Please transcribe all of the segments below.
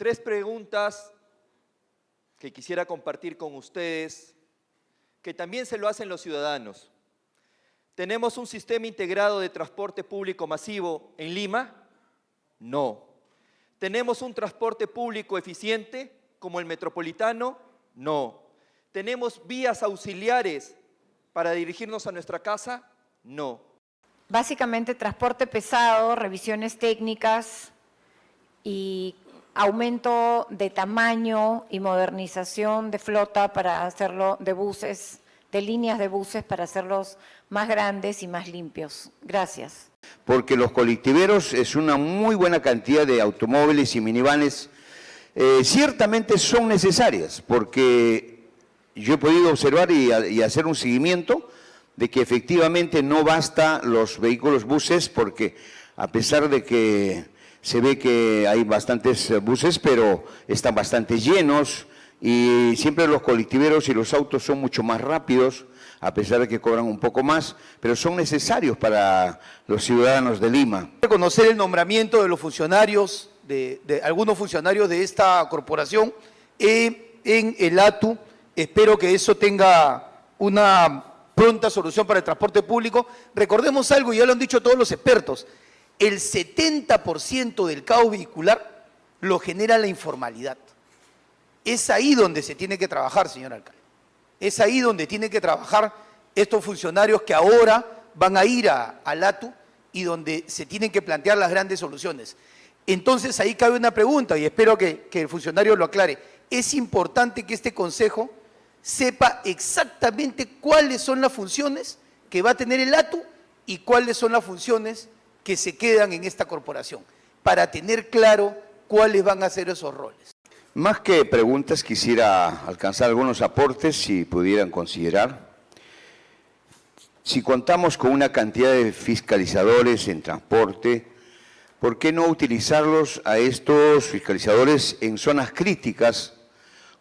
3 preguntas que quisiera compartir con ustedes, que también se lo hacen los ciudadanos. ¿Tenemos un sistema integrado de transporte público masivo en Lima? No. ¿Tenemos un transporte público eficiente como el metropolitano? No. ¿Tenemos vías auxiliares para dirigirnos a nuestra casa? No. Básicamente transporte pesado, revisiones técnicas y aumento de tamaño y modernización de flota para hacerlo de buses, de líneas de buses para hacerlos más grandes y más limpios. Gracias. Porque los colectiveros es una muy buena cantidad de automóviles y minivanes, ciertamente son necesarias, porque yo he podido observar y hacer un seguimiento de que efectivamente no basta los vehículos buses, porque a pesar de que se ve que hay bastantes buses, pero están bastante llenos y siempre los colectiveros y los autos son mucho más rápidos, a pesar de que cobran un poco más, pero son necesarios para los ciudadanos de Lima. Conocer el nombramiento de los funcionarios, de algunos funcionarios de esta corporación en el ATU. Espero que eso tenga una pronta solución para el transporte público. Recordemos algo, y ya lo han dicho todos los expertos, el 70% del caos vehicular lo genera la informalidad. Es ahí donde se tiene que trabajar, señor alcalde. Es ahí donde tienen que trabajar estos funcionarios que ahora van a ir al ATU y donde se tienen que plantear las grandes soluciones. Entonces ahí cabe una pregunta y espero que el funcionario lo aclare. Es importante que este consejo sepa exactamente cuáles son las funciones que va a tener el ATU y cuáles son las funciones que se quedan en esta corporación, para tener claro cuáles van a ser esos roles. Más que preguntas, quisiera alcanzar algunos aportes, si pudieran considerar. Si contamos con una cantidad de fiscalizadores en transporte, ¿por qué no utilizarlos a estos fiscalizadores en zonas críticas,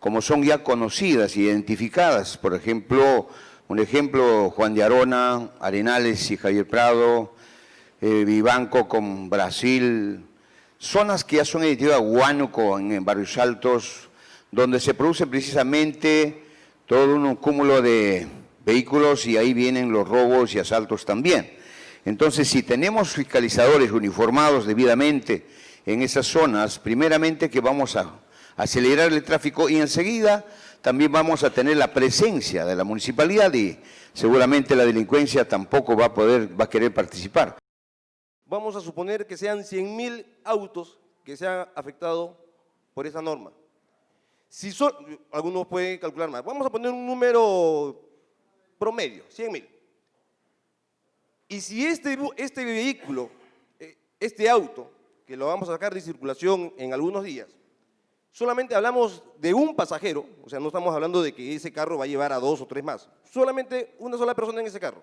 como son ya conocidas, identificadas? Por ejemplo, Juan de Arona, Arenales y Javier Prado, Vivanco con Brasil, zonas que ya son identificadas, Huánuco en Barrios Altos, donde se produce precisamente todo un cúmulo de vehículos y ahí vienen los robos y asaltos también. Entonces, si tenemos fiscalizadores uniformados debidamente en esas zonas, primeramente que vamos a acelerar el tráfico y enseguida también vamos a tener la presencia de la municipalidad y seguramente la delincuencia tampoco va a querer participar. Vamos a suponer que sean 100.000 autos que se han afectado por esa norma. Si son, algunos pueden calcular más, vamos a poner un número promedio, 100.000. Y si este vehículo, este auto, que lo vamos a sacar de circulación en algunos días, solamente hablamos de un pasajero, o sea, no estamos hablando de que ese carro va a llevar a 2 o 3 más, solamente una sola persona en ese carro.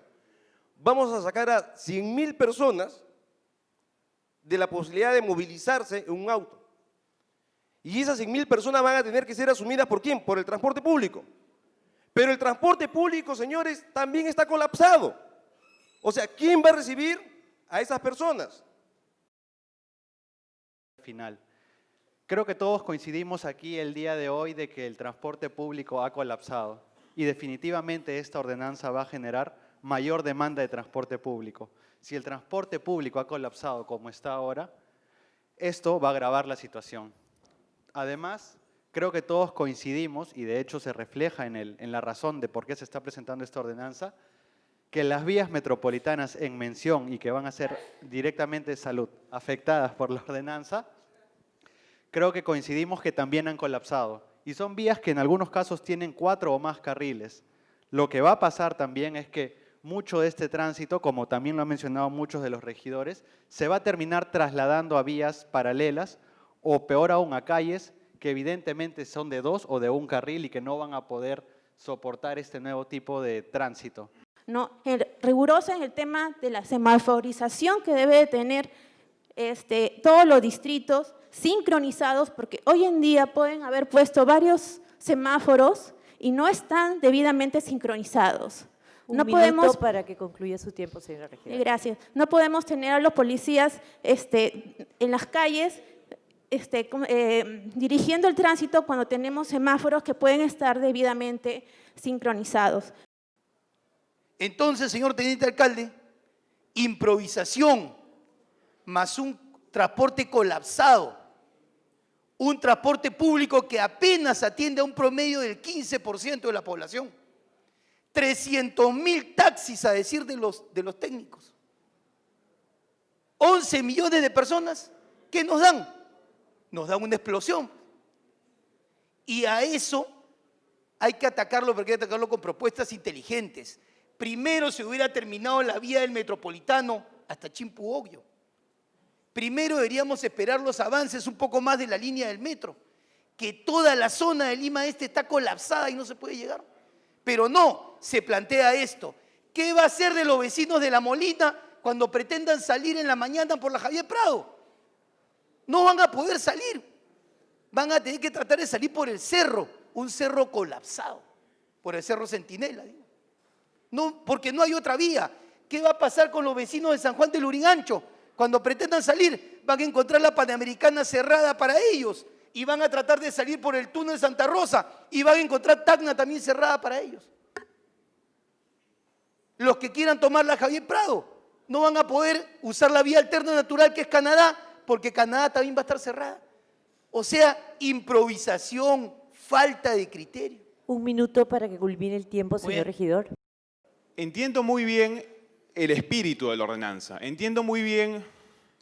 Vamos a sacar a 100.000 personas de la posibilidad de movilizarse en un auto. Y esas 100.000 personas van a tener que ser asumidas ¿por quién? Por el transporte público. Pero el transporte público, señores, también está colapsado. O sea, ¿quién va a recibir a esas personas? Final. Creo que todos coincidimos aquí el día de hoy de que el transporte público ha colapsado y definitivamente esta ordenanza va a generar mayor demanda de transporte público. Si el transporte público ha colapsado como está ahora, esto va a agravar la situación. Además, creo que todos coincidimos, y de hecho se refleja en la razón de por qué se está presentando esta ordenanza, que las vías metropolitanas en mención y que van a ser directamente de salud afectadas por la ordenanza, creo que coincidimos que también han colapsado. Y son vías que en algunos casos tienen 4 o más carriles. Lo que va a pasar también es que mucho de este tránsito, como también lo han mencionado muchos de los regidores, se va a terminar trasladando a vías paralelas o peor aún a calles que evidentemente son de 2 o de 1 carril y que no van a poder soportar este nuevo tipo de tránsito. No, rigurosa en el tema de la semaforización que debe de tener todos los distritos sincronizados, porque hoy en día pueden haber puesto varios semáforos y no están debidamente sincronizados. No podemos, para que concluya su tiempo, señora regidora. Gracias. No podemos tener a los policías en las calles dirigiendo el tránsito cuando tenemos semáforos que pueden estar debidamente sincronizados. Entonces, señor teniente alcalde, improvisación más un transporte colapsado, un transporte público que apenas atiende a un promedio del 15% de la población, 300.000 taxis a decir de los técnicos, 11 millones de personas, ¿qué nos dan? Nos dan una explosión. Y a eso hay que atacarlo, porque hay que atacarlo con propuestas inteligentes. Primero se hubiera terminado la vía del Metropolitano hasta Chimpu-Ogllo. Primero deberíamos esperar los avances un poco más de la línea del metro, que toda la zona de Lima Este está colapsada y no se puede llegar. Pero no, se plantea esto. ¿Qué va a hacer de los vecinos de La Molina cuando pretendan salir en la mañana por la Javier Prado? No van a poder salir. Van a tener que tratar de salir por el cerro, un cerro colapsado, por el Cerro Centinela. No, porque no hay otra vía. ¿Qué va a pasar con los vecinos de San Juan del Lurigancho? Cuando pretendan salir, van a encontrar la Panamericana cerrada para ellos y van a tratar de salir por el túnel Santa Rosa y van a encontrar Tacna también cerrada para ellos. Los que quieran tomar la Javier Prado no van a poder usar la vía alterna natural que es Canadá, porque Canadá también va a estar cerrada. O sea, improvisación, falta de criterio. Un minuto para que culmine el tiempo, señor regidor. Entiendo muy bien el espíritu de la ordenanza, entiendo muy bien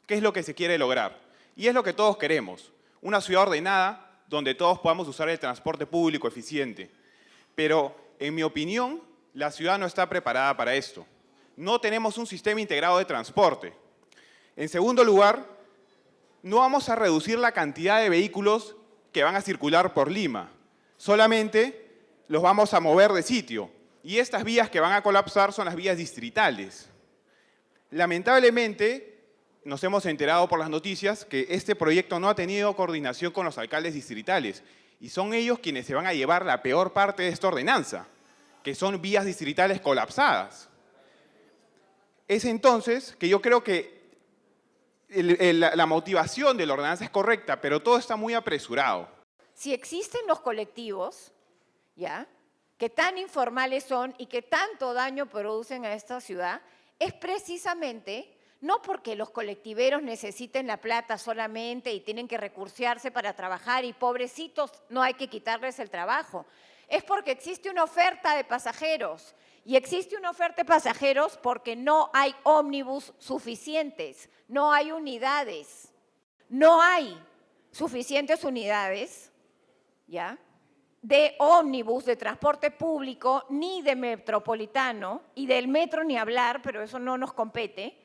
qué es lo que se quiere lograr y es lo que todos queremos, una ciudad ordenada donde todos podamos usar el transporte público eficiente. Pero, en mi opinión, la ciudad no está preparada para esto. No tenemos un sistema integrado de transporte. En segundo lugar, no vamos a reducir la cantidad de vehículos que van a circular por Lima, solamente los vamos a mover de sitio. Y estas vías que van a colapsar son las vías distritales. Lamentablemente, nos hemos enterado por las noticias que este proyecto no ha tenido coordinación con los alcaldes distritales y son ellos quienes se van a llevar la peor parte de esta ordenanza, que son vías distritales colapsadas. Es entonces que yo creo que la motivación de la ordenanza es correcta, pero todo está muy apresurado. Si existen los colectivos, ¿ya?, que tan informales son y que tanto daño producen a esta ciudad, es precisamente no porque los colectiveros necesiten la plata solamente y tienen que recursearse para trabajar y pobrecitos no hay que quitarles el trabajo. Es porque existe una oferta de pasajeros y existe una oferta de pasajeros porque no hay ómnibus suficientes, no hay unidades, no hay suficientes unidades, ¿ya?, de ómnibus, de transporte público, ni de metropolitano, y del metro ni hablar, pero eso no nos compete,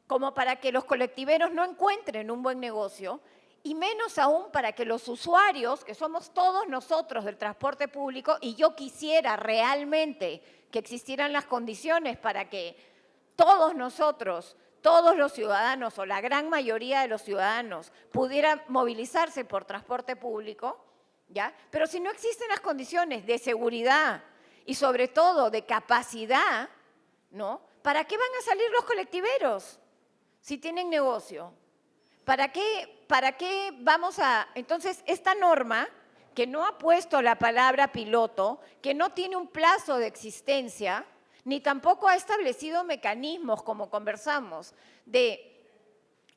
como para que los colectiveros no encuentren un buen negocio, y menos aún para que los usuarios, que somos todos nosotros del transporte público, y yo quisiera realmente que existieran las condiciones para que todos nosotros, todos los ciudadanos, o la gran mayoría de los ciudadanos, pudieran movilizarse por transporte público, ¿ya? Pero si no existen las condiciones de seguridad y sobre todo de capacidad, ¿no?, ¿para qué van a salir los colectiveros si tienen negocio? ¿Para qué vamos a...? Entonces, esta norma, que no ha puesto la palabra piloto, que no tiene un plazo de existencia, ni tampoco ha establecido mecanismos, como conversamos, de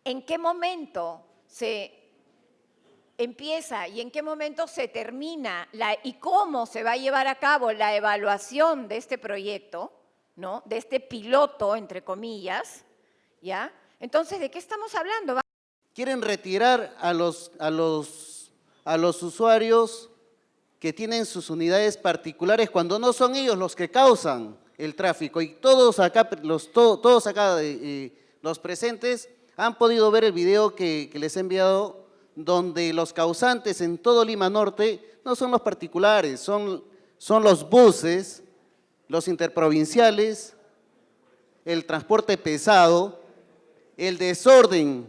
en qué momento se empieza y en qué momento se termina y cómo se va a llevar a cabo la evaluación de este proyecto, ¿no?, de este piloto, entre comillas, ¿ya? Entonces, ¿de qué estamos hablando? Quieren retirar a los usuarios que tienen sus unidades particulares cuando no son ellos los que causan el tráfico. Y todos acá, los presentes han podido ver el video que les he enviado, donde los causantes en todo Lima Norte no son los particulares, son los buses, los interprovinciales, el transporte pesado, el desorden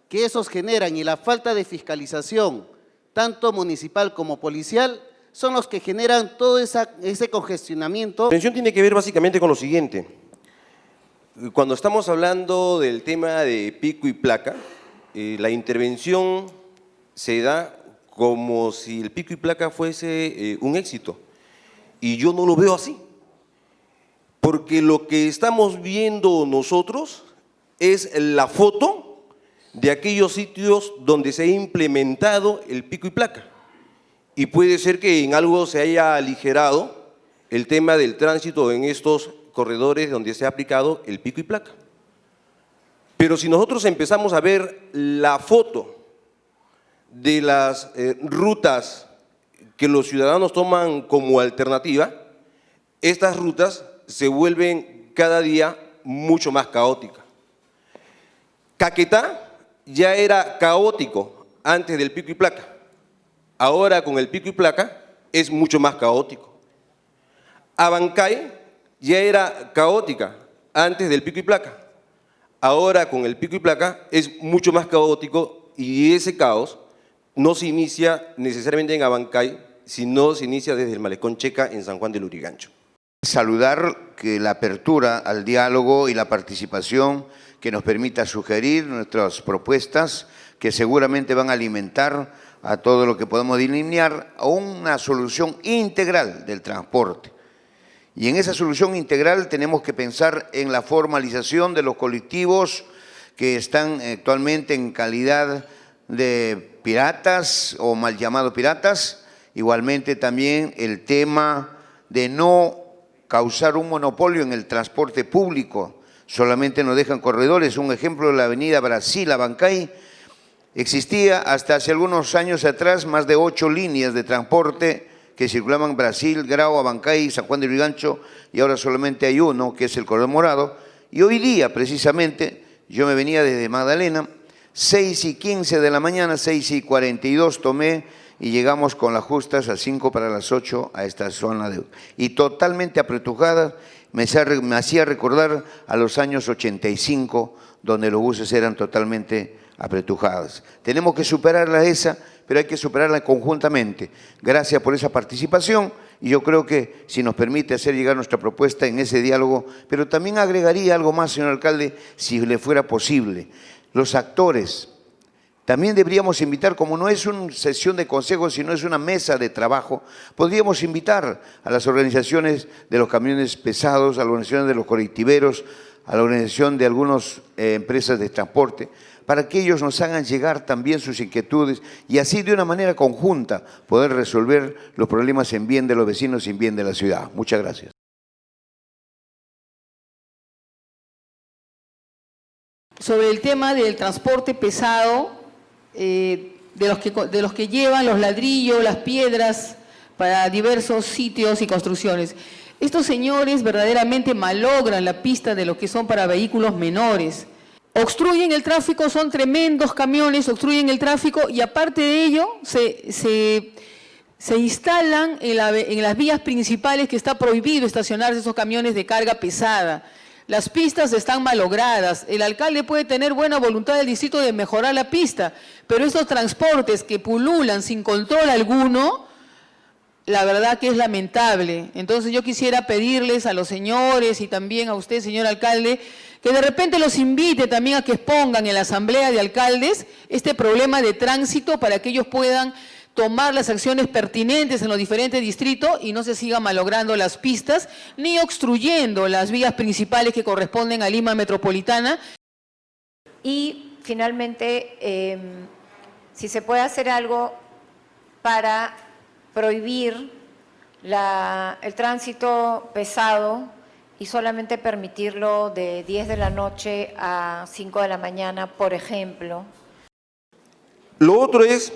que esos generan y la falta de fiscalización, tanto municipal como policial, son los que generan todo ese congestionamiento. La intervención tiene que ver básicamente con lo siguiente. Cuando estamos hablando del tema de pico y placa, la intervención se da como si el pico y placa fuese un éxito. Y yo no lo veo así. Porque lo que estamos viendo nosotros es la foto de aquellos sitios donde se ha implementado el pico y placa. Y puede ser que en algo se haya aligerado el tema del tránsito en estos corredores donde se ha aplicado el pico y placa. Pero si nosotros empezamos a ver la foto de las rutas que los ciudadanos toman como alternativa, estas rutas se vuelven cada día mucho más caóticas. Caquetá ya era caótico antes del pico y placa. Ahora con el pico y placa es mucho más caótico. Abancay ya era caótica antes del pico y placa. Ahora con el pico y placa es mucho más caótico y ese caos no se inicia necesariamente en Abancay, sino se inicia desde el Malecón Checa en San Juan del Lurigancho. Saludar que la apertura al diálogo y la participación que nos permita sugerir nuestras propuestas que seguramente van a alimentar a todo lo que podemos delinear a una solución integral del transporte. Y en esa solución integral tenemos que pensar en la formalización de los colectivos que están actualmente en calidad de piratas o mal llamados piratas. Igualmente también el tema de no causar un monopolio en el transporte público. Solamente nos dejan corredores. Un ejemplo, la avenida Brasil, Abancay, existía hasta hace algunos años atrás más de 8 líneas de transporte que circulaban Brasil, Grau, Abancay, San Juan de Lurigancho, y ahora solamente hay uno, que es el Corredor Morado. Y hoy día, precisamente, yo me venía desde Magdalena, 6:15 de la mañana, 6:42 tomé, y llegamos con las justas a 5 para las 8 a esta zona, y totalmente apretujada, me hacía recordar a los años 85, donde los buses eran totalmente apretujados. Tenemos que superarla esa, pero hay que superarla conjuntamente. Gracias por esa participación y yo creo que si nos permite hacer llegar nuestra propuesta en ese diálogo, pero también agregaría algo más, señor alcalde, si le fuera posible. Los actores, también deberíamos invitar, como no es una sesión de consejo, sino es una mesa de trabajo, podríamos invitar a las organizaciones de los camiones pesados, a las organizaciones de los colectiveros, a la organización de algunas empresas de transporte, para que ellos nos hagan llegar también sus inquietudes y así de una manera conjunta poder resolver los problemas en bien de los vecinos y en bien de la ciudad. Muchas gracias. Sobre el tema del transporte pesado, de los que llevan los ladrillos, las piedras para diversos sitios y construcciones. Estos señores verdaderamente malogran la pista de lo que son para vehículos menores. Obstruyen el tráfico, son tremendos camiones, obstruyen el tráfico y aparte de ello se instalan en las vías principales que está prohibido estacionarse esos camiones de carga pesada. Las pistas están malogradas. El alcalde puede tener buena voluntad del distrito de mejorar la pista, pero estos transportes que pululan sin control alguno, la verdad que es lamentable. Entonces yo quisiera pedirles a los señores y también a usted, señor alcalde, que de repente los invite también a que expongan en la asamblea de alcaldes este problema de tránsito para que ellos puedan tomar las acciones pertinentes en los diferentes distritos y no se sigan malogrando las pistas ni obstruyendo las vías principales que corresponden a Lima Metropolitana. Y finalmente, si se puede hacer algo para prohibir el tránsito pesado y solamente permitirlo de 10 de la noche a 5 de la mañana, por ejemplo. Lo otro es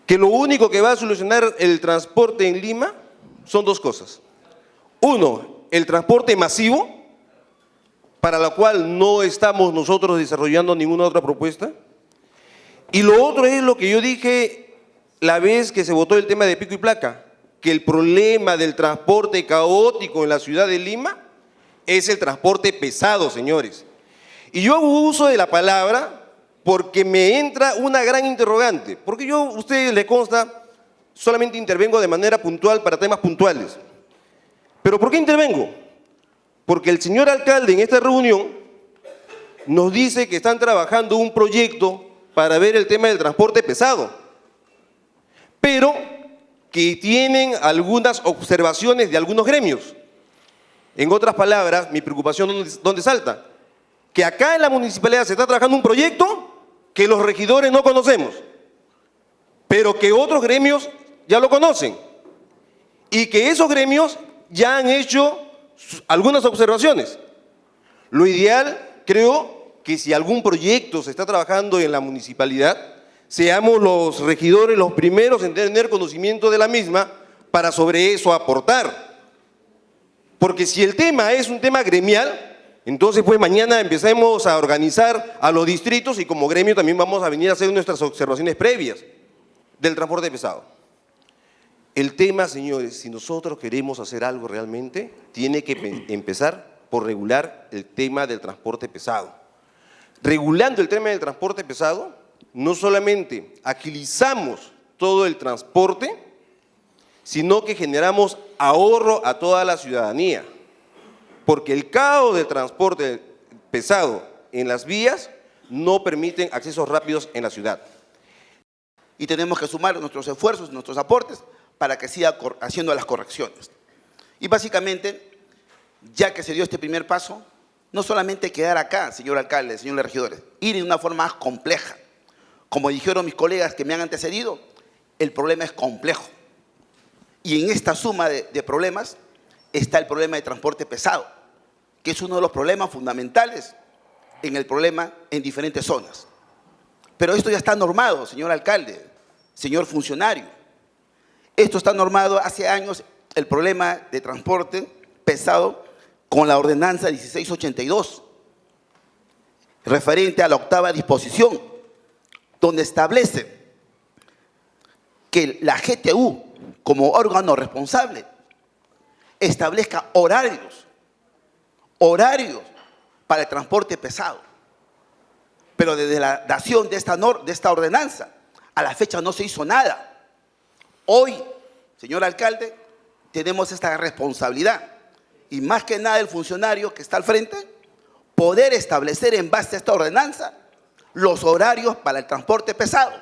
que lo único que va a solucionar el transporte en Lima son dos cosas. Uno, el transporte masivo, para la cual no estamos nosotros desarrollando ninguna otra propuesta. Y lo otro es lo que yo dije la vez que se votó el tema de pico y placa, que el problema del transporte caótico en la ciudad de Lima es el transporte pesado, señores. Y yo hago uso de la palabra porque me entra una gran interrogante, porque yo, a ustedes les consta, solamente intervengo de manera puntual para temas puntuales. ¿Pero por qué intervengo? Porque el señor alcalde en esta reunión nos dice que están trabajando un proyecto para ver el tema del transporte pesado. pero que tienen algunas observaciones de algunos gremios. En otras palabras, mi preocupación, ¿dónde salta? Que acá en la municipalidad se está trabajando un proyecto que los regidores no conocemos, pero que otros gremios ya lo conocen, y que esos gremios ya han hecho algunas observaciones. Lo ideal, creo, que si algún proyecto se está trabajando en la municipalidad, seamos los regidores los primeros en tener conocimiento de la misma para sobre eso aportar. Porque si el tema es un tema gremial, entonces pues mañana empecemos a organizar a los distritos y como gremio también vamos a venir a hacer nuestras observaciones previas del transporte pesado. El tema, señores, si nosotros queremos hacer algo realmente, tiene que empezar por regular el tema del transporte pesado. Regulando el tema del transporte pesado, no solamente agilizamos todo el transporte, sino que generamos ahorro a toda la ciudadanía. Porque el caos del transporte pesado en las vías no permiten accesos rápidos en la ciudad. Y tenemos que sumar nuestros esfuerzos, nuestros aportes, para que siga haciendo las correcciones. Y básicamente, ya que se dio este primer paso, no solamente quedar acá, señor alcalde, señores regidores, ir de una forma más compleja. Como dijeron mis colegas que me han antecedido, el problema es complejo. Y en esta suma de problemas está el problema de transporte pesado, que es uno de los problemas fundamentales en diferentes zonas. Pero esto ya está normado, señor alcalde, señor funcionario. Esto está normado hace años, el problema de transporte pesado con la ordenanza 1682, referente a la 8ª disposición, donde establece que la GTU, como órgano responsable, establezca horarios para el transporte pesado. Pero desde la dación de esta ordenanza, a la fecha no se hizo nada. Hoy, señor alcalde, tenemos esta responsabilidad, y más que nada el funcionario que está al frente, poder establecer en base a esta ordenanza los horarios para el transporte pesado.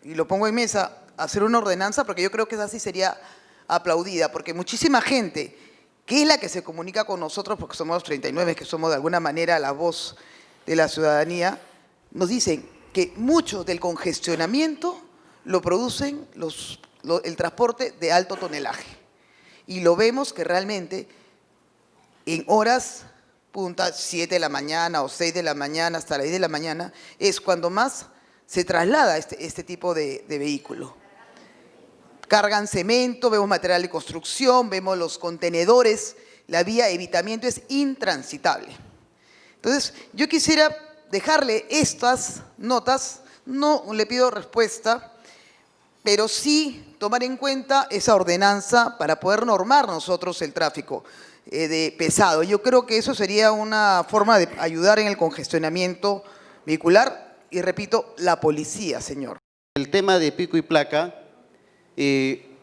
Y lo pongo en mesa, hacer una ordenanza, porque yo creo que esa sí sería aplaudida, porque muchísima gente, que es la que se comunica con nosotros, porque somos 39, que somos de alguna manera la voz de la ciudadanía, nos dicen que mucho del congestionamiento lo producen el transporte de alto tonelaje. Y lo vemos que realmente en horas punta, 7 de la mañana o 6 de la mañana hasta las 10 de la mañana, es cuando más se traslada este tipo de vehículo. Cargan cemento, vemos material de construcción, vemos los contenedores, la vía de evitamiento es intransitable. Entonces, yo quisiera dejarle estas notas, no le pido respuesta, pero sí tomar en cuenta esa ordenanza para poder normar nosotros el tráfico de pesado. Yo creo que eso sería una forma de ayudar en el congestionamiento vehicular y, repito, la policía, señor. El tema de pico y placa,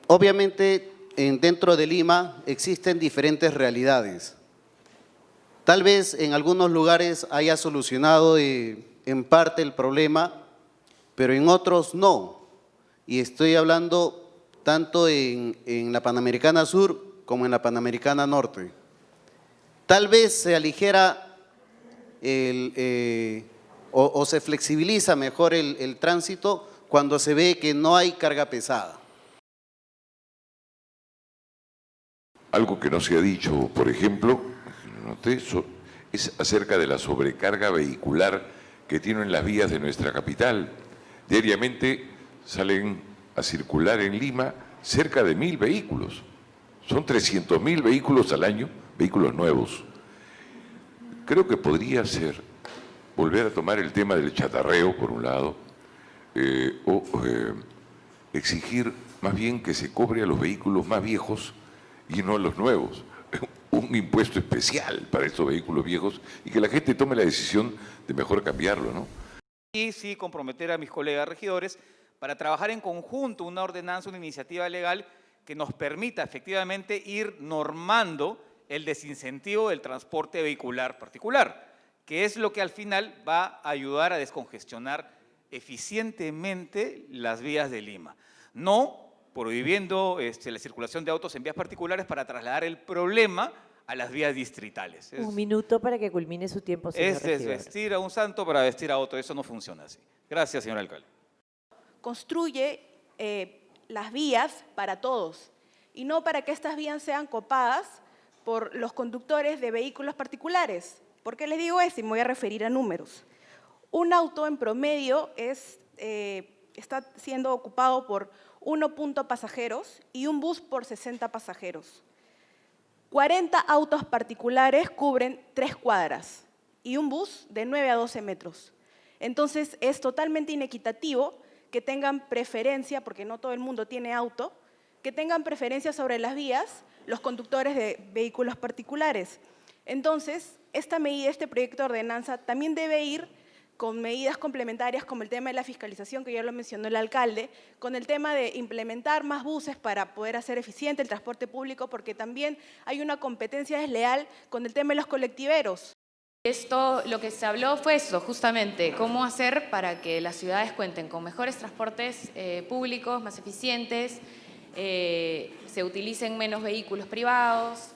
obviamente dentro de Lima existen diferentes realidades. Tal vez en algunos lugares haya solucionado en parte el problema, pero en otros no. Y estoy hablando tanto en la Panamericana Sur como en la Panamericana Norte. Tal vez se aligera o se flexibiliza mejor el tránsito cuando se ve que no hay carga pesada. Algo que no se ha dicho, por ejemplo, es acerca de la sobrecarga vehicular que tienen las vías de nuestra capital. Diariamente salen a circular en Lima cerca de 1000 vehículos. Son 300.000 vehículos al año, vehículos nuevos. Creo que podría ser volver a tomar el tema del chatarreo, por un lado, exigir más bien que se cobre a los vehículos más viejos y no a los nuevos. Un impuesto especial para estos vehículos viejos y que la gente tome la decisión de mejor cambiarlo, ¿no? Y sí comprometer a mis colegas regidores para trabajar en conjunto una ordenanza, una iniciativa legal que nos permita efectivamente ir normando el desincentivo del transporte vehicular particular, que es lo que al final va a ayudar a descongestionar eficientemente las vías de Lima. no prohibiendo la circulación de autos en vías particulares para trasladar el problema a las vías distritales. Un minuto para que culmine su tiempo, señor Es regidor. desvestir a un santo para vestir a otro. Eso no funciona así. Gracias, señor alcalde. Construye las vías para todos y no para que estas vías sean copadas por los conductores de vehículos particulares. ¿Por qué les digo eso? Y me voy a referir a números. Un auto en promedio está siendo ocupado por 1 pasajeros y un bus por 60 pasajeros. 40 autos particulares cubren 3 cuadras y un bus de 9 a 12 metros. Entonces, es totalmente inequitativo que tengan preferencia, porque no todo el mundo tiene auto, que tengan preferencia sobre las vías los conductores de vehículos particulares. Entonces, esta medida, este proyecto de ordenanza también debe ir con medidas complementarias como el tema de la fiscalización, que ya lo mencionó el alcalde, con el tema de implementar más buses para poder hacer eficiente el transporte público, porque también hay una competencia desleal con el tema de los colectiveros. Esto, lo que se habló fue eso, justamente, cómo hacer para que las ciudades cuenten con mejores transportes públicos, más eficientes, se utilicen menos vehículos privados,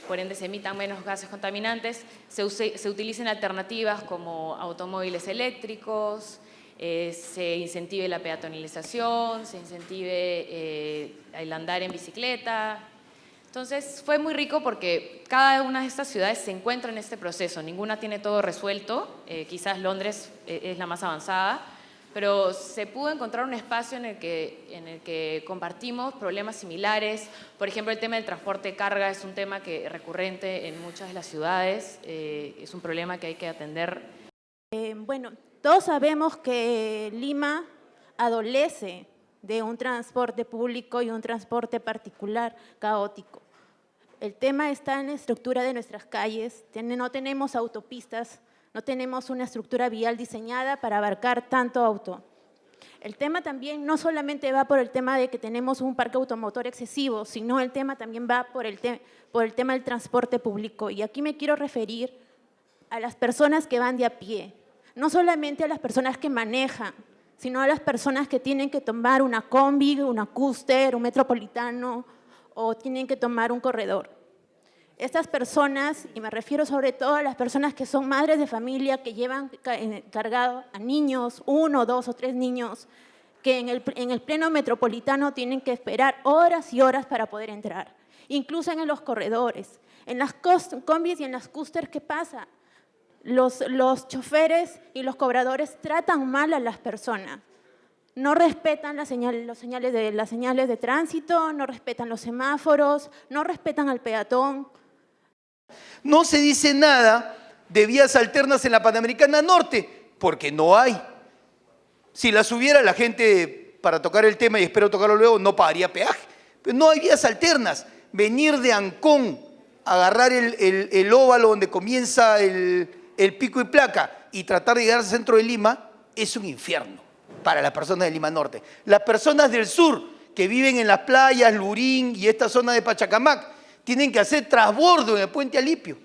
por ende se emitan menos gases contaminantes, se utilicen alternativas como automóviles eléctricos, se incentive la peatonalización, se incentive el andar en bicicleta. Entonces fue muy rico porque cada una de estas ciudades se encuentra en este proceso, ninguna tiene todo resuelto, quizás Londres es la más avanzada, pero se pudo encontrar un espacio en el que compartimos problemas similares. Por ejemplo, el tema del transporte de carga es un tema que es recurrente en muchas de las ciudades, es un problema que hay que atender. Bueno, todos sabemos que Lima adolece de un transporte público y un transporte particular caótico. El tema está en la estructura de nuestras calles, no tenemos autopistas, no tenemos una estructura vial diseñada para abarcar tanto auto. El tema también no solamente va por el tema de que tenemos un parque automotor excesivo, sino el tema también va por el tema del transporte público. Y aquí me quiero referir a las personas que van de a pie, no solamente a las personas que manejan, sino a las personas que tienen que tomar una combi, una cúster, un metropolitano o tienen que tomar un corredor. Estas personas, y me refiero sobre todo a las personas que son madres de familia, que llevan cargado a niños, 1, 2 o 3 niños, que en el pleno metropolitano tienen que esperar horas y horas para poder entrar. Incluso en los corredores, en las combis y en las cústers, ¿qué pasa? Los choferes y los cobradores tratan mal a las personas. No respetan las señales de tránsito, no respetan los semáforos, no respetan al peatón. No se dice nada de vías alternas en la Panamericana Norte, porque no hay. Si las hubiera, la gente, para tocar el tema, y espero tocarlo luego, no pagaría peaje. Pero no hay vías alternas. Venir de Ancón, agarrar el óvalo donde comienza el pico y placa y tratar de llegar al centro de Lima, es un infierno para las personas de Lima Norte. Las personas del sur, que viven en las playas, Lurín y esta zona de Pachacamac, tienen que hacer transbordo en el puente Alipio.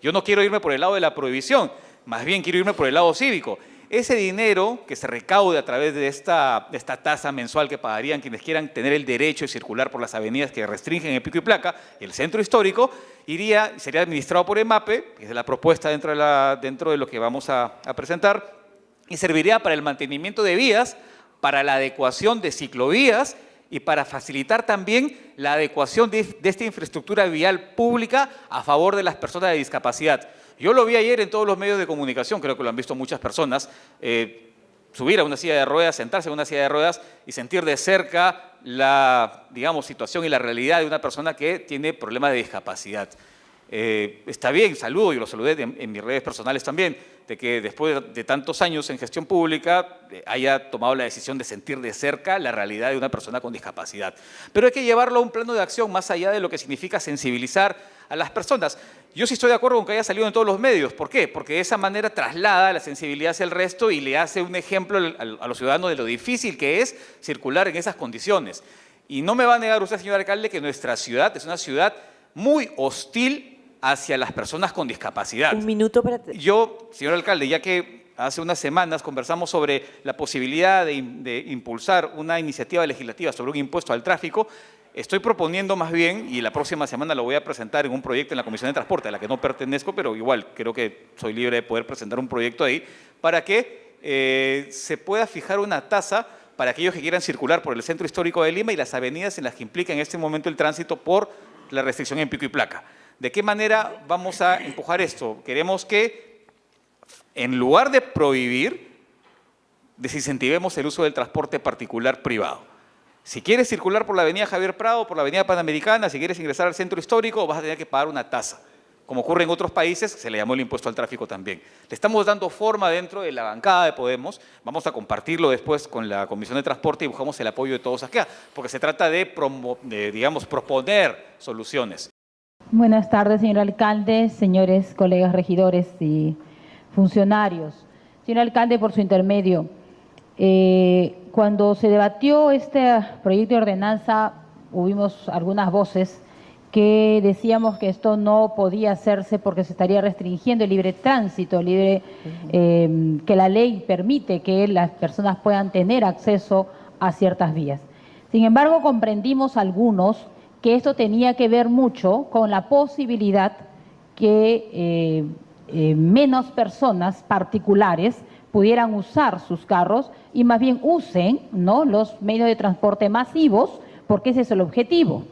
Yo no quiero irme por el lado de la prohibición, más bien quiero irme por el lado cívico. Ese dinero que se recaude a través de esta tasa mensual que pagarían quienes quieran tener el derecho de circular por las avenidas que restringen el pico y placa, el centro histórico, sería administrado por EMAPE, que es la propuesta dentro de lo que vamos a presentar, y serviría para el mantenimiento de vías, para la adecuación de ciclovías y para facilitar también la adecuación de esta infraestructura vial pública a favor de las personas de discapacidad. Yo lo vi ayer en todos los medios de comunicación, creo que lo han visto muchas personas, subir a una silla de ruedas, sentarse en una silla de ruedas y sentir de cerca la, situación y la realidad de una persona que tiene problemas de discapacidad. Está bien, saludo, y lo saludé en mis redes personales también, de que después de tantos años en gestión pública haya tomado la decisión de sentir de cerca la realidad de una persona con discapacidad. Pero hay que llevarlo a un plano de acción más allá de lo que significa sensibilizar a las personas. Yo sí estoy de acuerdo con que haya salido en todos los medios. ¿Por qué? Porque de esa manera traslada la sensibilidad hacia el resto y le hace un ejemplo a los ciudadanos de lo difícil que es circular en esas condiciones. Y no me va a negar usted, señor alcalde, que nuestra ciudad es una ciudad muy hostil hacia las personas con discapacidad. Un minuto para... Yo, señor alcalde, ya que hace unas semanas conversamos sobre la posibilidad de impulsar una iniciativa legislativa sobre un impuesto al tráfico. Estoy proponiendo más bien, y la próxima semana lo voy a presentar en un proyecto en la Comisión de Transporte, a la que no pertenezco, pero igual creo que soy libre de poder presentar un proyecto ahí, para que se pueda fijar una tasa para aquellos que quieran circular por el centro histórico de Lima y las avenidas en las que implica en este momento el tránsito por la restricción en pico y placa. ¿De qué manera vamos a empujar esto? Queremos que, en lugar de prohibir, desincentivemos el uso del transporte particular privado. Si quieres circular por la avenida Javier Prado, por la avenida Panamericana, si quieres ingresar al centro histórico, vas a tener que pagar una tasa. Como ocurre en otros países, se le llamó el impuesto al tráfico también. Le estamos dando forma dentro de la bancada de Podemos, vamos a compartirlo después con la Comisión de Transporte y buscamos el apoyo de todos acá, porque se trata de digamos, proponer soluciones. Buenas tardes, señor alcalde, señores colegas regidores y funcionarios. Señor alcalde, por su intermedio, cuando se debatió este proyecto de ordenanza, hubimos algunas voces que decíamos que esto no podía hacerse porque se estaría restringiendo el libre tránsito, que la ley permite que las personas puedan tener acceso a ciertas vías. Sin embargo, comprendimos algunos que esto tenía que ver mucho con la posibilidad que menos personas particulares pudieran usar sus carros y más bien usen, ¿no?, los medios de transporte masivos, porque ese es el objetivo.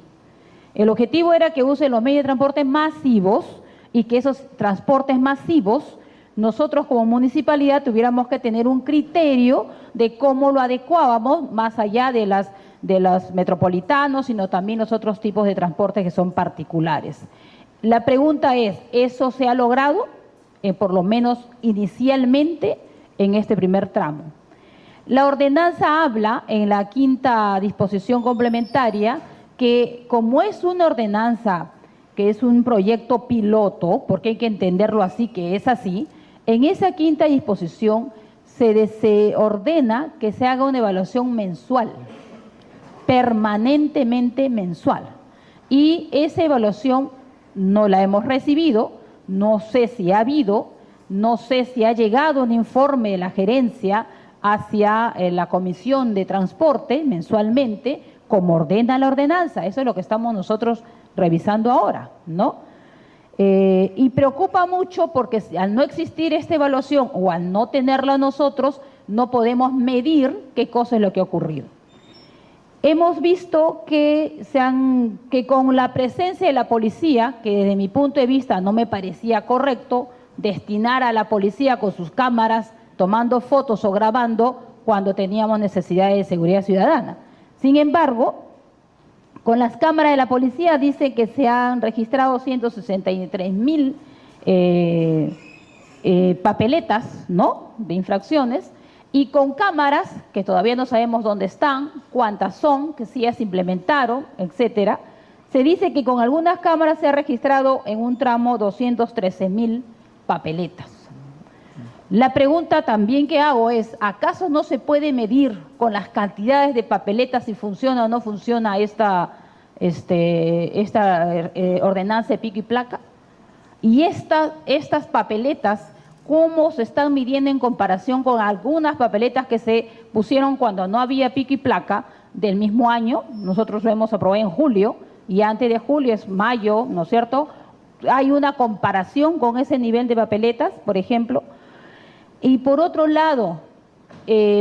El objetivo era que usen los medios de transporte masivos y que esos transportes masivos, nosotros como municipalidad tuviéramos que tener un criterio de cómo lo adecuábamos más allá de los metropolitanos, sino también los otros tipos de transporte que son particulares. La pregunta es, ¿eso se ha logrado? Por lo menos inicialmente en este primer tramo. La ordenanza habla en la 5ª disposición complementaria que como es una ordenanza, que es un proyecto piloto, porque hay que entenderlo así, que es así, en esa 5ª disposición se ordena que se haga una evaluación mensual, permanentemente mensual. Y esa evaluación no la hemos recibido, no sé si ha habido, no sé si ha llegado un informe de la gerencia hacia la Comisión de Transporte mensualmente, como ordena la ordenanza. Eso es lo que estamos nosotros revisando ahora, ¿no? Y preocupa mucho porque al no existir esta evaluación o al no tenerla nosotros, no podemos medir qué cosa es lo que ha ocurrido. Hemos visto que con la presencia de la policía, que desde mi punto de vista no me parecía correcto destinar a la policía con sus cámaras tomando fotos o grabando cuando teníamos necesidades de seguridad ciudadana. Sin embargo, con las cámaras de la policía dice que se han registrado 163.000 papeletas, ¿no?, de infracciones, y con cámaras, que todavía no sabemos dónde están, cuántas son, que sí ya se implementaron, etcétera, se dice que con algunas cámaras se ha registrado en un tramo 213.000 papeletas. La pregunta también que hago es, ¿acaso no se puede medir con las cantidades de papeletas si funciona o no funciona esta ordenanza de pico y placa? Y estas papeletas, ¿cómo se están midiendo en comparación con algunas papeletas que se pusieron cuando no había pico y placa del mismo año? Nosotros lo hemos aprobado en julio y antes de julio es mayo, ¿no es cierto? Hay una comparación con ese nivel de papeletas, por ejemplo. Y por otro lado,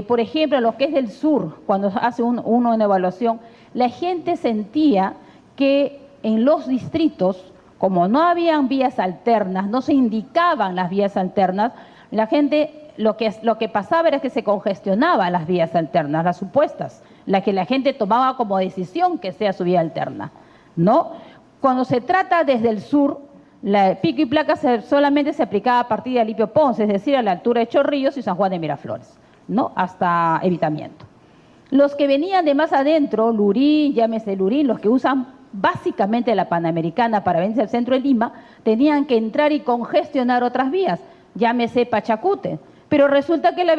por ejemplo, lo que es del sur, cuando hace uno una evaluación, la gente sentía que en los distritos, como no habían vías alternas, no se indicaban las vías alternas, la gente, lo que pasaba era que se congestionaban las vías alternas, las supuestas, las que la gente tomaba como decisión que sea su vía alterna, ¿no? Cuando se trata desde el sur, la pico y placa solamente se aplicaba a partir de Alipio Ponce, es decir, a la altura de Chorrillos y San Juan de Miraflores, ¿no?, hasta Evitamiento. Los que venían de más adentro, Lurín, llámese Lurín, los que usan básicamente la Panamericana para venirse al centro de Lima, tenían que entrar y congestionar otras vías, llámese Pachacute, pero resulta que la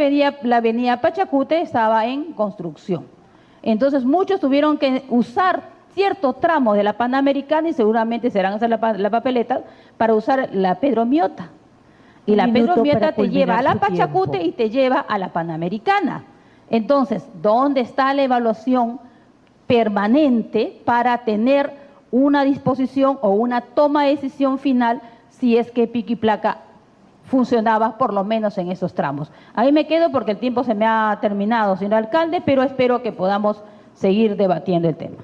avenida Pachacute estaba en construcción. Entonces muchos tuvieron que usar cierto tramo de la Panamericana y seguramente serán usar la papeleta para usar la Pedro Miota. Y la Pedro minuto Mieta para te lleva a la culminar su Pachacute tiempo. y te lleva a la Panamericana. Entonces, ¿dónde está la evaluación permanente para tener una disposición o una toma de decisión final si es que Pico y Placa funcionaba por lo menos en esos tramos? Ahí me quedo porque el tiempo se me ha terminado, señor alcalde, pero espero que podamos seguir debatiendo el tema.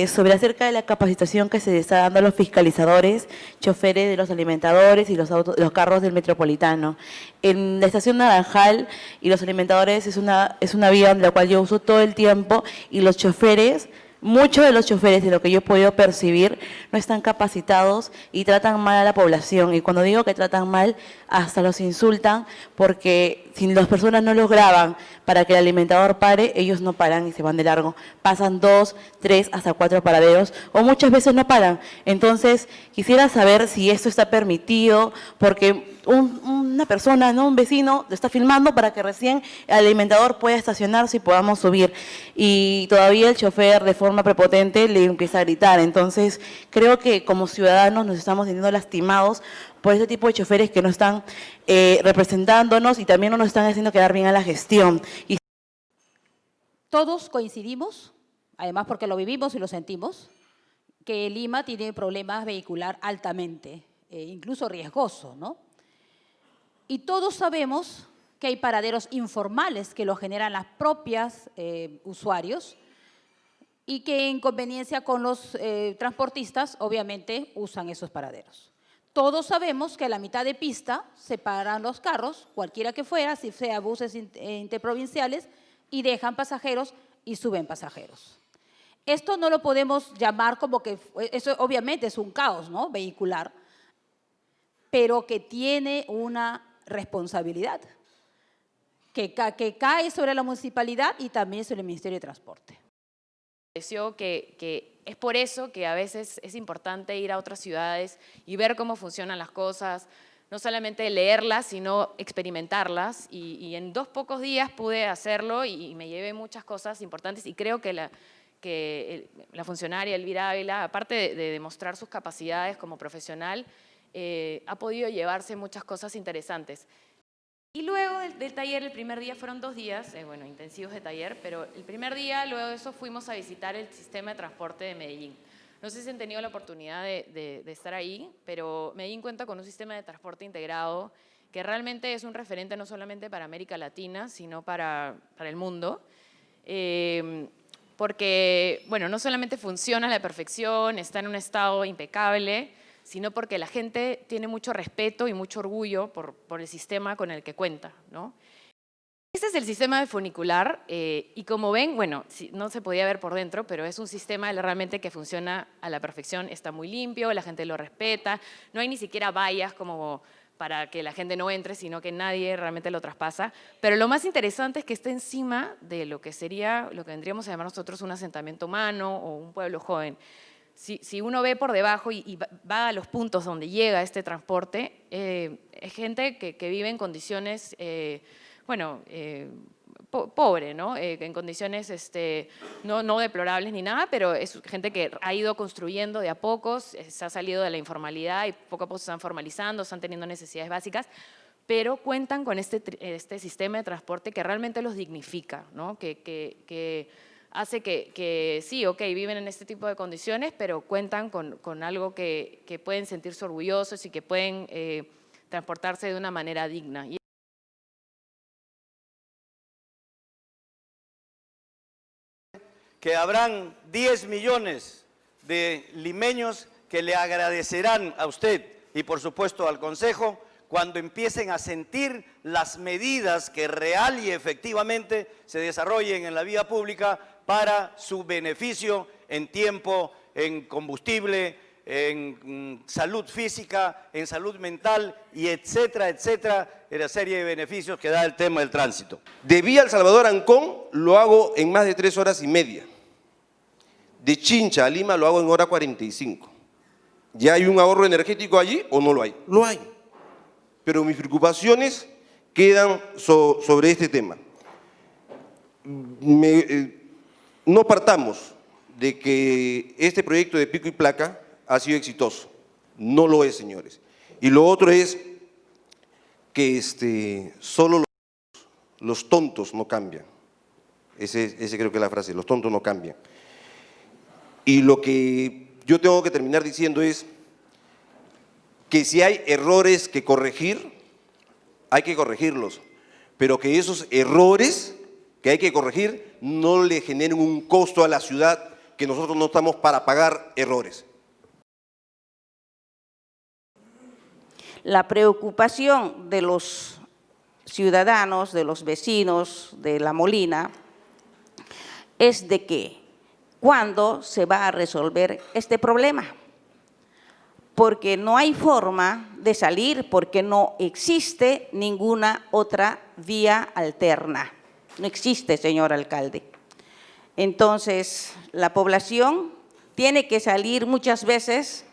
Sobre acerca de la capacitación que se está dando a los fiscalizadores, choferes de los alimentadores y los carros del metropolitano. En la estación Naranjal y los alimentadores es una vía en la cual yo uso todo el tiempo y los choferes, muchos de los choferes, de lo que yo he podido percibir, no están capacitados y tratan mal a la población. Y cuando digo que tratan mal, hasta los insultan, porque si las personas no los graban para que el alimentador pare, ellos no paran y se van de largo. Pasan 2, 3, hasta 4 paraderos, o muchas veces no paran. Entonces, quisiera saber si esto está permitido, porque una persona, ¿no?, un vecino, lo está filmando para que recién el alimentador pueda estacionarse y podamos subir. Y todavía el chofer, de forma prepotente, le empieza a gritar. Entonces, creo que como ciudadanos nos estamos sintiendo lastimados por este tipo de choferes que no están representándonos y también no nos están haciendo quedar bien a la gestión. Y Todos coincidimos, además porque lo vivimos y lo sentimos, que Lima tiene problemas vehicular altamente, incluso riesgoso, ¿no? Y todos sabemos que hay paraderos informales que lo generan las propias usuarios y que en conveniencia con los transportistas, obviamente, usan esos paraderos. Todos sabemos que a la mitad de pista se paran los carros, cualquiera que fuera, si sea buses interprovinciales, y dejan pasajeros y suben pasajeros. Esto no lo podemos llamar como que, eso obviamente es un caos, ¿no?, vehicular, pero que tiene una responsabilidad que cae sobre la municipalidad y también sobre el Ministerio de Transporte. Pareció que es por eso que a veces es importante ir a otras ciudades y ver cómo funcionan las cosas, no solamente leerlas, sino experimentarlas. Y en pocos días pude hacerlo y me llevé muchas cosas importantes y creo que la funcionaria Elvira Ávila, aparte de demostrar sus capacidades como profesional, ha podido llevarse muchas cosas interesantes. Y luego del taller, el primer día fueron 2 días, bueno, intensivos de taller, pero el primer día, luego de eso, fuimos a visitar el sistema de transporte de Medellín. No sé si han tenido la oportunidad de estar ahí, pero Medellín cuenta con un sistema de transporte integrado que realmente es un referente no solamente para América Latina, sino para el mundo. Porque, bueno, no solamente funciona a la perfección, está en un estado impecable, sino porque la gente tiene mucho respeto y mucho orgullo por el sistema con el que cuenta, ¿no? Este es el sistema de funicular y como ven, bueno, no se podía ver por dentro, pero es un sistema realmente que funciona a la perfección, está muy limpio, la gente lo respeta, no hay ni siquiera vallas como para que la gente no entre, sino que nadie realmente lo traspasa. Pero lo más interesante es que está encima de lo que sería, lo que vendríamos a llamar nosotros un asentamiento humano o un pueblo joven. Si uno ve por debajo y va a los puntos donde llega este transporte, es gente que vive en condiciones, pobre, ¿no? En condiciones no deplorables ni nada, pero es gente que ha ido construyendo de a pocos, se ha salido de la informalidad y poco a poco se están formalizando, están teniendo necesidades básicas, pero cuentan con este sistema de transporte que realmente los dignifica, ¿no? Que hace que sí, ok, viven en este tipo de condiciones, pero cuentan con algo que pueden sentirse orgullosos y que pueden transportarse de una manera digna. Que habrán 10 millones de limeños que le agradecerán a usted y por supuesto al Consejo cuando empiecen a sentir las medidas que real y efectivamente se desarrollen en la vía pública para su beneficio en tiempo, en combustible, en salud física, en salud mental y etcétera, etcétera, en la serie de beneficios que da el tema del tránsito. De Vía El Salvador a Ancón lo hago en más de 3 horas y media. De Chincha a Lima lo hago en hora 45. ¿Ya hay un ahorro energético allí o no lo hay? Lo hay. Pero mis preocupaciones quedan sobre este tema. No partamos de que este proyecto de pico y placa ha sido exitoso. No lo es, señores. Y lo otro es que solo los tontos no cambian. Ese creo que es la frase, los tontos no cambian. Y lo que yo tengo que terminar diciendo es que si hay errores que corregir, hay que corregirlos, pero que esos errores que hay que corregir no le generen un costo a la ciudad, que nosotros no estamos para pagar errores. La preocupación de los ciudadanos, de los vecinos de La Molina, es de que ¿cuándo se va a resolver este problema? Porque no hay forma de salir, porque no existe ninguna otra vía alterna. No existe, señor alcalde. Entonces, la población tiene que salir muchas veces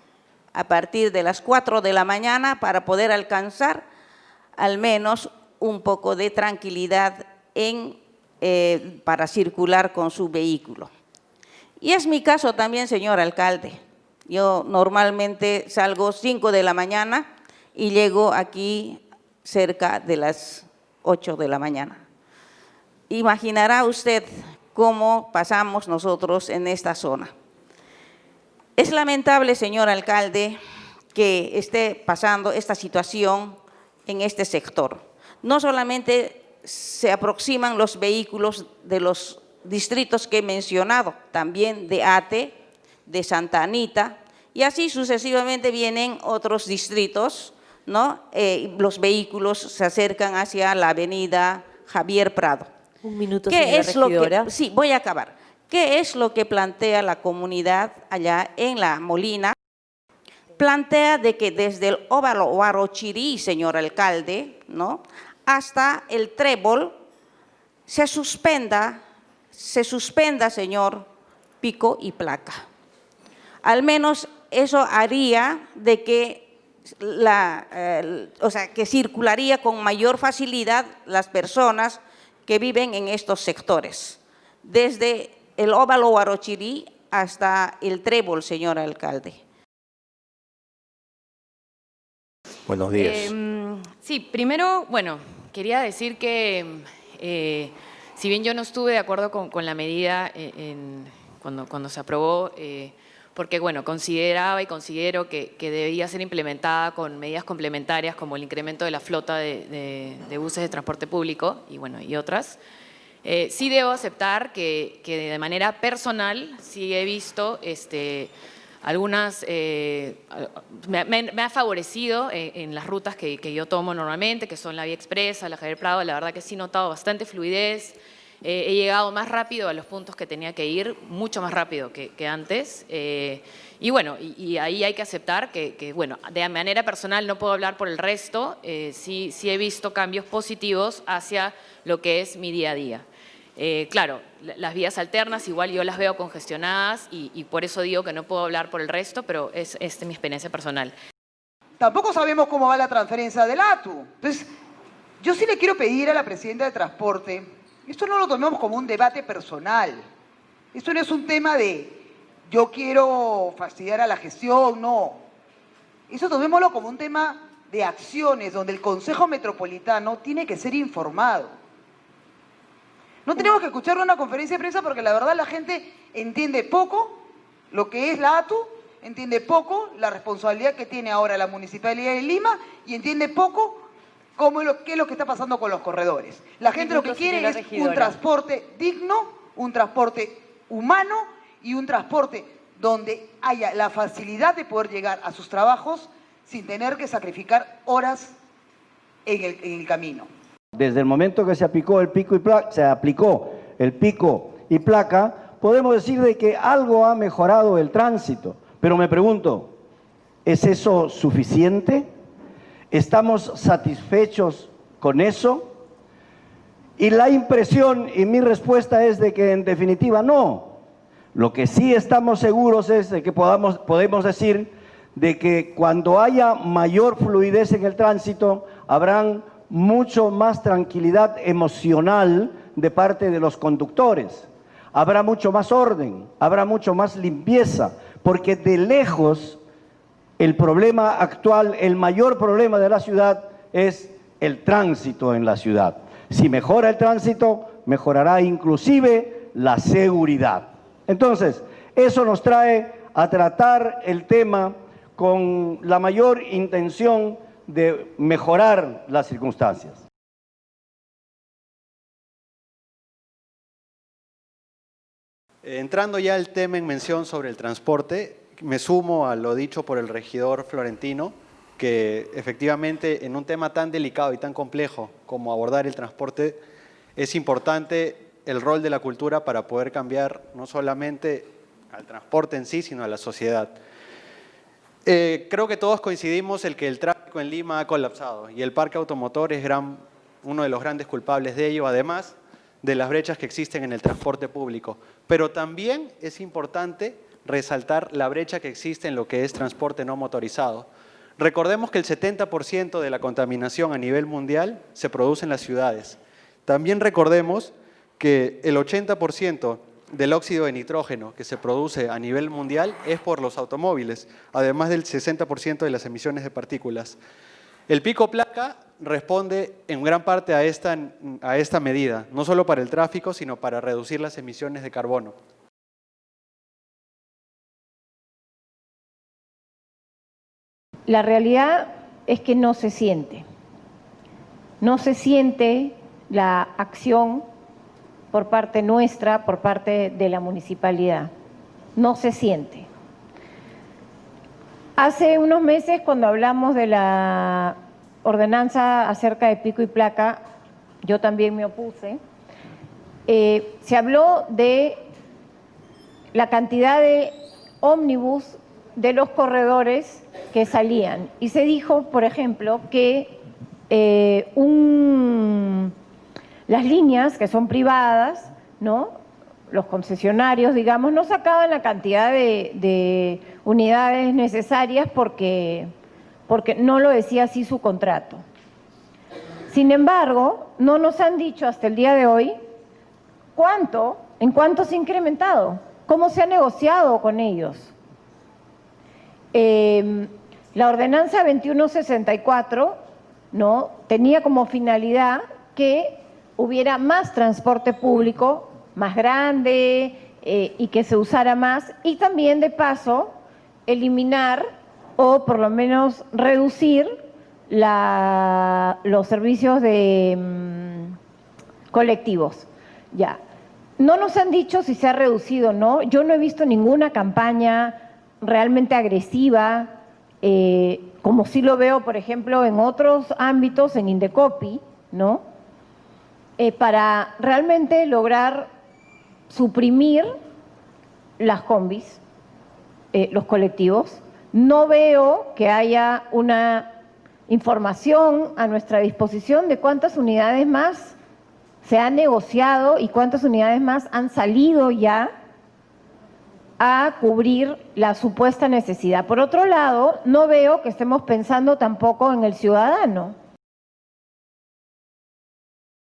a partir de las 4 de la mañana para poder alcanzar al menos un poco de tranquilidad para circular con su vehículo. Y es mi caso también, señor alcalde. Yo normalmente salgo 5 de la mañana y llego aquí cerca de las 8 de la mañana. Imaginará usted cómo pasamos nosotros en esta zona. Es lamentable, señor alcalde, que esté pasando esta situación en este sector. No solamente se aproximan los vehículos de los distritos que he mencionado, también de Ate, de Santa Anita, y así sucesivamente vienen otros distritos, ¿no? Los vehículos se acercan hacia la avenida Javier Prado. Un minuto, ¿Qué señora es lo regidora. que, sí, voy a acabar. ¿Qué es lo que plantea la comunidad allá en La Molina? Plantea de que desde el óvalo Huarochirí, señor alcalde, ¿no?, hasta el Trébol se suspenda, señor, pico y placa. Al menos eso haría de que que circularía con mayor facilidad las personas que viven en estos sectores, desde el óvalo Huarochirí hasta el Trébol, señor alcalde. Buenos días. Sí, primero, bueno, quería decir que si bien yo no estuve de acuerdo con la medida cuando se aprobó, porque bueno, consideraba y considero que debía ser implementada con medidas complementarias como el incremento de la flota de buses de transporte público y bueno, y otras. Sí debo aceptar que de manera personal sí he visto algunas, me ha favorecido en las rutas que yo tomo normalmente, que son la Vía Expresa, la Javier Prado. La verdad que sí he notado bastante fluidez, he llegado más rápido a los puntos que tenía que ir, mucho más rápido que antes. Y bueno, y ahí hay que aceptar que, bueno, de manera personal no puedo hablar por el resto, sí he visto cambios positivos hacia lo que es mi día a día. Claro, las vías alternas igual yo las veo congestionadas y por eso digo que no puedo hablar por el resto, pero es mi experiencia personal. Tampoco sabemos cómo va la transferencia del ATU. Entonces, yo sí le quiero pedir a la presidenta de Transporte, esto no lo tomemos como un debate personal. Esto no es un tema de yo quiero fastidiar a la gestión, no. Eso tomémoslo como un tema de acciones donde el Consejo Metropolitano tiene que ser informado. No tenemos que escuchar una conferencia de prensa porque la verdad la gente entiende poco lo que es la ATU, entiende poco la responsabilidad que tiene ahora la Municipalidad de Lima y entiende poco qué es lo que está pasando con los corredores. La gente lo que quiere es un transporte digno, un transporte humano y un transporte donde haya la facilidad de poder llegar a sus trabajos sin tener que sacrificar horas en el camino. Desde el momento que se aplicó el pico y placa, podemos decir de que algo ha mejorado el tránsito. Pero me pregunto, ¿es eso suficiente? ¿Estamos satisfechos con eso? Y la impresión y mi respuesta es de que en definitiva no. Lo que sí estamos seguros es de que podemos decir de que cuando haya mayor fluidez en el tránsito, habrán mucho más tranquilidad emocional de parte de los conductores. habrá mucho más orden, habrá mucho más limpieza, porque de lejos el problema actual, el mayor problema de la ciudad es el tránsito en la ciudad. Si mejora el tránsito, mejorará inclusive la seguridad. Entonces, eso nos trae a tratar el tema con la mayor intención de mejorar las circunstancias. Entrando ya al tema en mención sobre el transporte, me sumo a lo dicho por el regidor Florentino, que efectivamente en un tema tan delicado y tan complejo como abordar el transporte, es importante el rol de la cultura para poder cambiar no solamente al transporte en sí, sino a la sociedad. Creo que todos coincidimos en que el tráfico en Lima ha colapsado y el parque automotor es uno de los grandes culpables de ello, además de las brechas que existen en el transporte público. Pero también es importante resaltar la brecha que existe en lo que es transporte no motorizado. Recordemos que el 70% de la contaminación a nivel mundial se produce en las ciudades. También recordemos que el 80% del óxido de nitrógeno que se produce a nivel mundial es por los automóviles, además del 60% de las emisiones de partículas. El pico placa responde en gran parte a esta medida, no solo para el tráfico, sino para reducir las emisiones de carbono. La realidad es que no se siente. No se siente la acción por parte nuestra, por parte de la municipalidad. No se siente. Hace unos meses, cuando hablamos de la ordenanza acerca de pico y placa, yo también me opuse, se habló de la cantidad de ómnibus de los corredores que salían. Y se dijo, por ejemplo, que las líneas que son privadas, ¿no?, los concesionarios, digamos, no sacaban la cantidad de unidades necesarias porque no lo decía así su contrato. Sin embargo, no nos han dicho hasta el día de hoy en cuánto se ha incrementado, cómo se ha negociado con ellos. La ordenanza 2164, ¿no?, tenía como finalidad que hubiera más transporte público, más grande y que se usara más, y también de paso eliminar o por lo menos reducir los servicios de colectivos. Ya. No nos han dicho si se ha reducido o no. Yo no he visto ninguna campaña realmente agresiva, como sí lo veo, por ejemplo, en otros ámbitos, en Indecopi, ¿no?, para realmente lograr suprimir las combis, los colectivos. No veo que haya una información a nuestra disposición de cuántas unidades más se han negociado y cuántas unidades más han salido ya a cubrir la supuesta necesidad. Por otro lado, no veo que estemos pensando tampoco en el ciudadano.